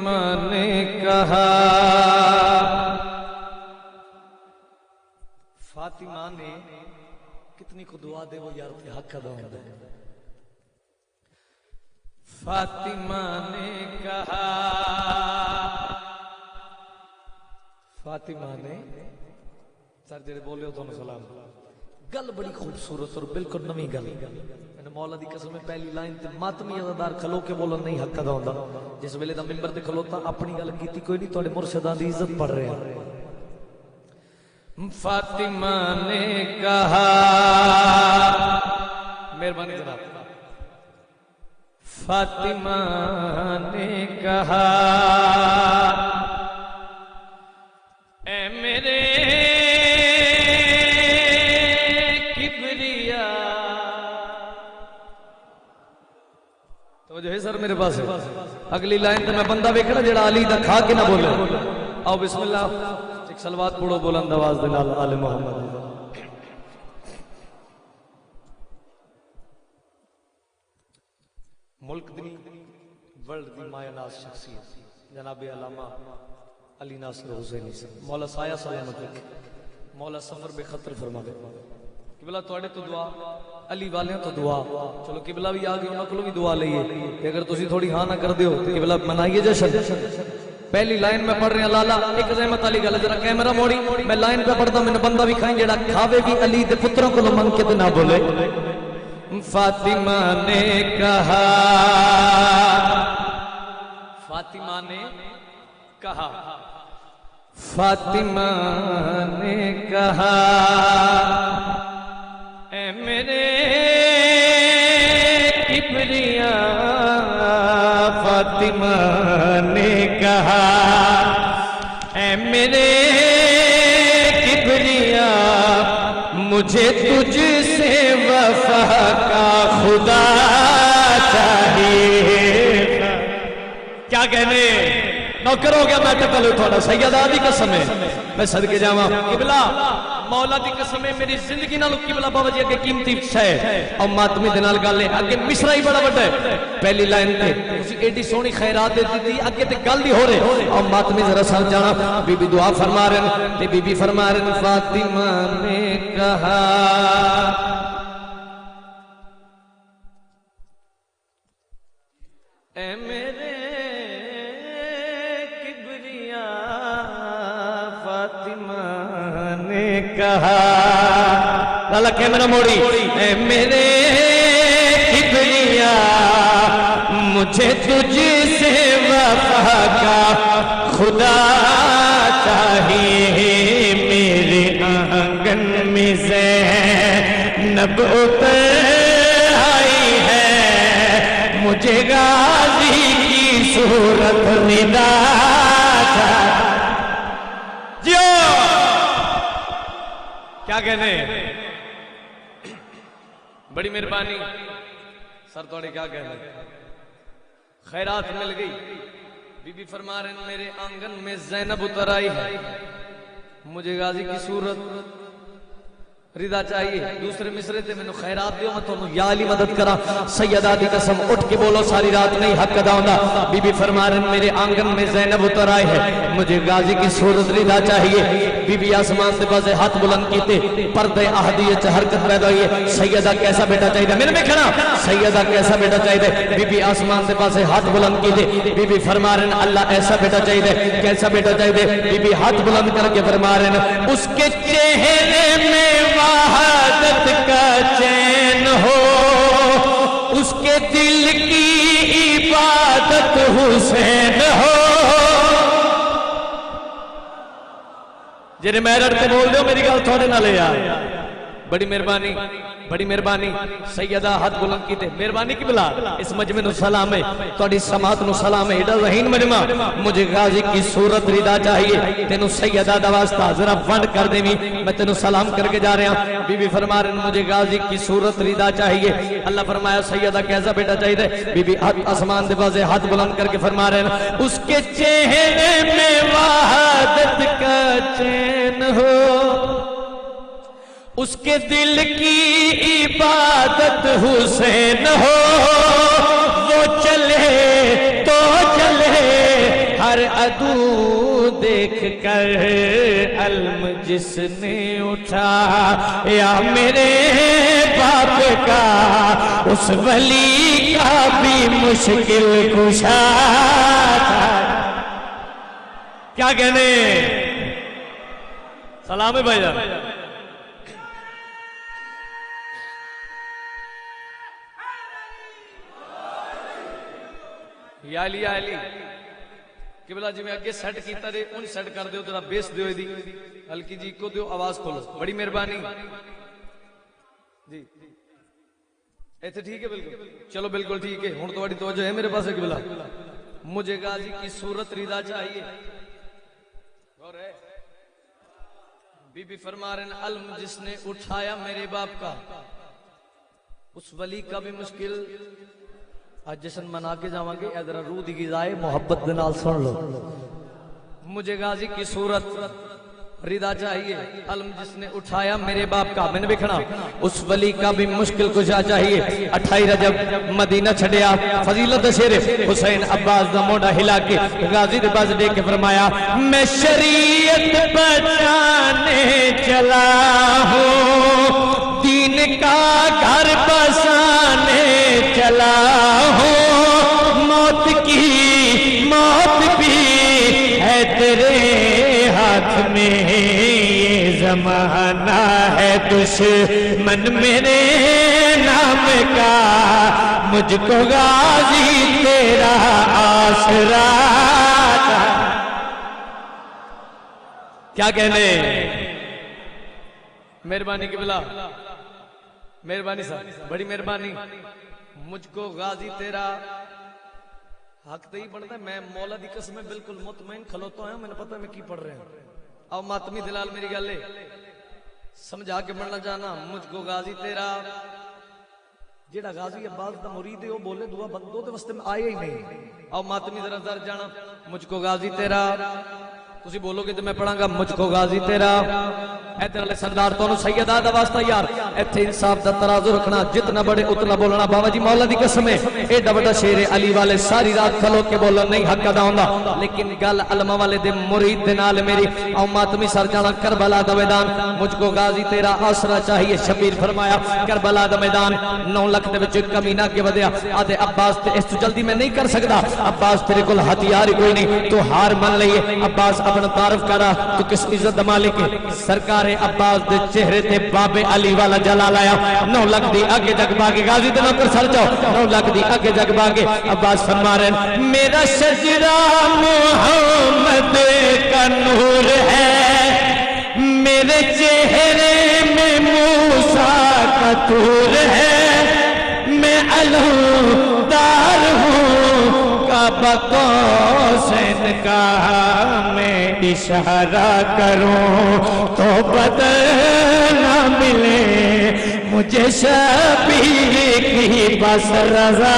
ماں نے کہا فاطمہ نے کتنی کو دعا دے وہ یار کے حق ادا ہوتا ہے. فاطمہ نے کہا فاطمہ نے سر جڑے بولے ہو تو سلام گل بڑی خوبصورت اور بالکل نویں گل. میں مولا دی قسم پہلی لائن تے ماتمی عزادار کھلو کے بولن نہیں حق ادا ہوندا. جس ویلے دا منبر تے کھلوتا اپنی گل کیتی کوئی نہیں تواڈے مرشداں دی عزت پڑھ رہے ہیں. فاطمہ نے کہا مہربانی جناب. فاطمہ نے کہا اے میرے کبریا تو جو ہے سر میرے پاس اگلی لائن تے میں بندہ ویکھنا جڑا علی دا کھا کے نہ بولے. آؤ بسم اللہ ایک صلوات پڑھو بلند آواز دے نال آل محمد. ملک دی ورلڈ دی مایہ ناز شخصیت جناب علامہ علی ناصر حسینی سے مولا سایہ سلامت رکھے. مولا سفر بے خطر فرما دے. قبلہ تواڈے تو دعا علی والیاں تو دعا. چلو قبلہ بھی آ گئے انہاں کولوں بھی دعا لئیے کہ اگر تسی تھوڑی ہاں نہ کر دیو قبلہ منائیے جشن. پہلی لائن میں پڑھ رہے ہیں لالا ایک زحمت علی گل ذرا کیمرہ موڑی میں لائن پہ پڑھتا میں نے بندہ بھی کھائیں جڑا کھاوے بھی علی دے پتروں کو من کے نہ بولے. فاطمہ نے کہا فاطمہ نے کہا فاطمہ نے کہا اے میرے کبریا. فاطمہ نے کہا اے میرے کبریا مجھے تجھ سے وفا کا خدا چاہیے. کیا کہنے نوکر ہو گیا میں تو پہلے تھوڑا سیدہ دی قسم ہے میں صدقے جاواں قبلہ مولا دی قسم ہے میری زندگی نال قبلہ بابا جی اگے قیمتی شے اور ماتمی دے نال گل ہے اگے مصرا ہی بڑا بڑا ہے. پہلی لائن تے تسی ایڈی سونی خیرات دتی اگے تے گل دی ہو رہے اور ماتمی ذرا سمجھ جانا. بی بی دعا فرما رہے ہیں تے بی بی فرما رہے ہیں فاطمہ نے کہا اے میرے کبریا. فاطمہ نے کہا لالا کیمرہ موڑی اے میرے کبریا مجھے تجھ سے وفا کا خدا چاہیے. میرے آنگن میں زینب اتر آئی ہے مجھے غازی کی صورت ندا جیو. کیا کہنے بڑی مہربانی سر توڑے کیا کہنے خیرات مل گئی. بی بی فرما رہے ہیں میرے آنگن میں زینب اتر آئی ہے مجھے غازی کی صورت رضا چاہیے. دوسرے مصرے تے میں خیرات دیو میں تو یا علی مدد کرا. سیدہ دی قسم اٹھ کے بولو ساری رات نہیں حق ادا ہوندا. بی بی فرما رہے ہیں میرے آنگن میں زینب اتر آئی ہے مجھے غازی کی صورت رضا چاہیے. بی بی آسمان سے بازے ہاتھ بلند کیتے پردے احدیت حرکت پیدا ہوئی ہے. سیدہ کیسا بیٹا چاہیے میرے میں کھڑا سیدہ کیسا بیٹا چاہیے. بی بی آسمان سے بازے ہاتھ بلند کیتے بی بی فرما رہے ہیں اللہ ایسا بیٹا چاہیے. کیسا بیٹا چاہیے. بی بی ہاتھ بلند کر کے فرما رہے ہیں اس کے چہرے میں وحدت کا چین ہو اس کے دل کی عبادت حسین ہو. جنہیں میرٹ تے بول دو میری گل تھوڑے نہ لے آ. بڑی مہربانی بڑی مہربانی. سیدہ ہاتھ بلند کیتے مہربانی کی بلا اس مجمع نو سلام ہے تہاڈی سماعت نو سلام ہے. ایڈا ذہین مجمع مجھے غازی کی صورت رضا چاہیے. تینوں سیدہ دا واسطہ ذرا ونڈ کر دے میں تینوں سلام کر کے جا رہا ہوں. بی بی فرما رہے ہیں مجھے غازی کی صورت رضا چاہیے. اللہ فرمایا سیدہ کیسا بیٹا چاہیے. بی بی آسمان دے بازے ہاتھ بلند کر کے فرما رہے ہیں اس کے چہرے میں وحدت کا چین ہو اس کے دل کی عبادت حسین ہو. وہ چلے تو چلے ہر عدو دیکھ کر علم جس نے اٹھا یا میرے باپ کا اس ولی کا بھی مشکل کشا تھا. کیا کہنے؟ سلام ہے بھائی جان. یا علی یا علی قبلہ جی میں اگے سیٹ کیتا دے ان سیٹ کر دیو ترا بیس دیو دی ہلکی جی کو دیو آواز کھولو بڑی مہربانی جی ایتھے ٹھیک ہے بالکل چلو بالکل ٹھیک ہے ہن تواڈی توجہ ہے میرے پاس قبلہ مجھے غازی کی صورت رضا چاہیے اور ہے بی بی فرما رہے ہیں علم جس نے اٹھایا میرے باپ کا اس ولی کا بھی مشکل. آج جشن منا کے جاواں گے ادھر روح دی غذائے محبت دے نال سن لو. مجھے غازی کی صورت رضا چاہیے علم جس نے اٹھایا میرے باپ کا میں نے بکھنا اس ولی کا بھی مشکل کشا چاہیے. 28 رجب مدینہ چھڑیا فضیلت شیر حسین عباس دا موڈا ہلا کے غازی دے باز دے کے فرمایا میں شریعت بچانے چلا ہوں دین کا گھر بسانے چلا ہوں موت بھی ہے تیرے ہاتھ میں یہ زمانہ ہے دشمن میرے نام کا مجھ کو غازی تیرا آسرا. کیا کہنے؟ مہربانی قبلہ مہربانی صاحب بڑی مہربانی. مجھ کو غازی تیرا حق تے ہی پڑھتا ہے. میں مولا دی قسم بالکل مطمئن کھلوتا ہوں میں نے پتہ میں کی پڑھ رہے ہیں. اب ماتمی دلال میری گل ہے سمجھا کے پڑھنا چاہنا. مجھ کو غازی تیرا جیڑا غازی عباس دا مرید ہے وہ بولے دعا بندوں دے واسطے میں آیا ہی نہیں. اب ماتمی ذرا در جانا مجھ کو غازی تیرا تسی بولو گے تو میں پڑھاں گا مجھ کو غازی تیرا. ادھر والے سردار تو سیدہ دا واسطہ یار ایتھے انصاف دا ترازو رکھنا جتنا بڑے اتنا بولنا. بابا جی مولا دی قسم ہے ایڈا بڑا شیر علی والے ساری رات کھلو کے بولنا نہیں حق ادا ہوندا لیکن گل علماء والے دے مرید دے نال میری او ماتمی سر جانا کربلا دا میدان. مجھ کو غازی تیرا آسرا چاہیے. شبیر فرمایا کربلا دا میدان 9 لاکھ دے وچ کمینہ کے ودیا آدھے عباس تے اس تو جلدی میں نہیں کر سکدا. عباس تیرے کول ہتھیار کوئی نہیں تو ہار مان لئیے. عباس اپنا تعارف کرا تو کس عزت دا مالک ہے. سرکار عباس دے چہرے تے باب علی والا جلال آیا. 9 لاکھ دی آگے جگ باگے غازی دے نوکر سر جاؤ 9 لاکھ دی آگے جگ باگے. عباس فرما رہے ہیں میرا شجرہ محمد کا نور ہے میرے چہرے میں موسیٰ کا طور ہے میں علمدار ہوں کعبہ قوسین کا میں اشارہ کروں تو بدل نہ ملے مجھے شبیر کی بس رضا.